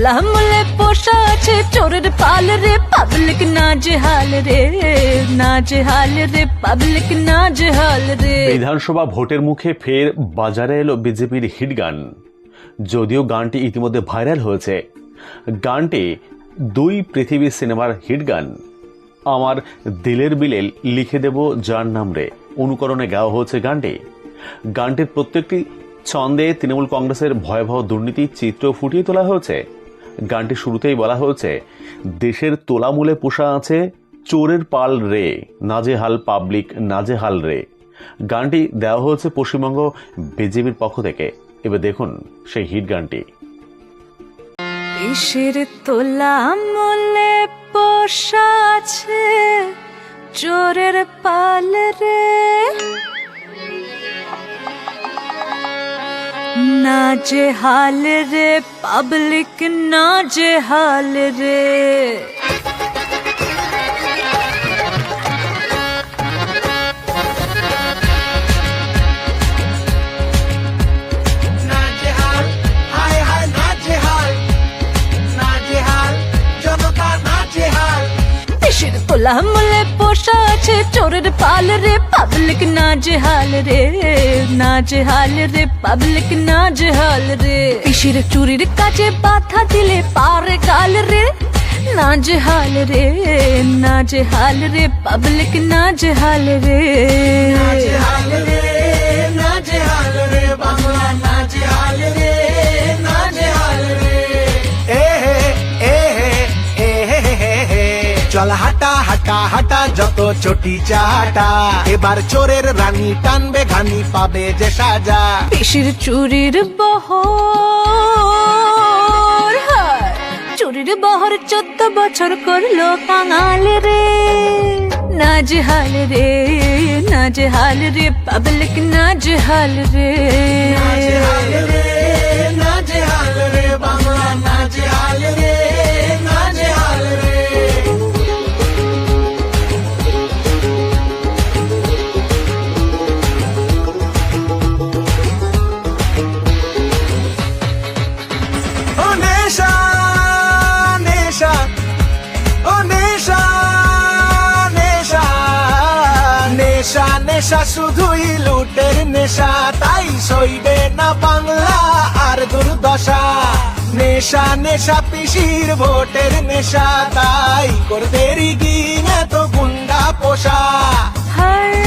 তোলা মূলে পোষা আছে চোরের পাল রে, পাবলিক নাজেহাল রে, নাজেহাল রে, পাবলিক নাজেহাল রে। বিধানসভা ভোটের মুখে ফের বাজারে এলো বিজেপির হিট গান। যদিও গানটি ইতিমধ্যে ভাইরাল হয়েছে। গানটি দুই পৃথিবী সিনেমার হিট গান আমার দিলের বিলে লিখে দেব যার নাম রে অনুকরণে গাওয়া হয়েছে গানটি। গানটির প্রত্যেকটি ছন্দে তৃণমূল কংগ্রেসের ভয়াবহ দুর্নীতির চিত্র ফুটিয়ে তোলা হয়েছে। গানটি শুরুতেই বলা হয়েছে, দেশের তোলামূলে পোষা আছে চোরের পাল রে, নাজেহাল পাবলিক নাজেহাল রে। গানটি দেওয়া হয়েছে পশ্চিমবঙ্গ বিজেপির পক্ষ থেকে। এবার দেখুন সেই হিট গানটি। দেশের তোলামূলে পোষা আছে চোরের পাল রে, নাজেহাল রে, পাবলিক নাজেহাল রে। দেশের তোলামূলে পোষা আছে চোরের পাল রে, পাবলিক নাজেহাল রে, নাজেহাল রে, পাবলিক নাজেহাল রে। পিসির চুরির কাজে বাধা দিলে পারে গাল রে, নাজেহাল রে, নাজেহাল রে, পাবলিক নাজেহাল রে। নাজেহাল রে, নাজেহাল রে, বাংলা নাজেহাল রে, নাজেহাল রে। চল হাঁটা হাঁটা হাঁটা যত চটি চাটা, এবার চোরের রানী টানবে ঘানি পাবে যে সাজা। পিসির চুরির বহর, চুরির বহর 14 বছর করলো কাঙাল রে, নাজেহাল রে, নাজেহাল রে, পাবলিক নাজেহাল রে। নাজেহাল রে, নাজেহাল রে, বাংলা নাজেহাল রে, নাজেহাল রে। ও নেশা নেশা, ও নেশা নেশা, নেশা নেশা শুধুই লুটের নেশা, তাই সইবে না বাংলা আর দুর্দশা। নেশা নেশা পিসির ভোটের নেশা, তাই করতে রিগিং এত গুন্ডা পোষা। হায়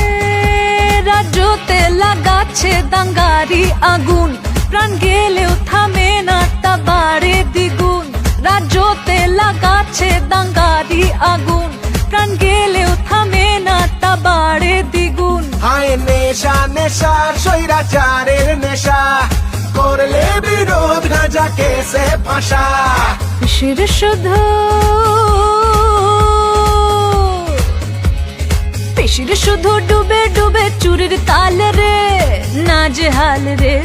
রাজ্যতে লাগাচ্ছে দাঙ্গারি আগুন, প্রাণ গেলেও থামে না তা বাড়ে দ্বিগুণ। রাজ্যতে লাগাচ্ছে দাঙ্গারি আগুন, প্রাণ গেলেও থামে না তা বাড়ে দ্বিগুণ। হায় নেশা নেশা স্বৈরাচারের নেশা, করলে বিরোধ গাঁজা কেসে ফাঁসা। পিসির শুধু, পিসির শুধু ডুবে ডুবে চুরির তাল রে, নাজেহাল রে,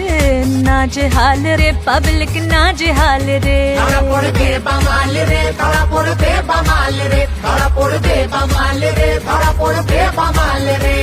নাজেহাল রে, পাবলিক নাজেহাল রে। ধরা পড়বে বামাল রে, ধরা পড়বে বামাল রে, ধরা পড়বে বামাল রে, ধরা পড়বে বামাল রে।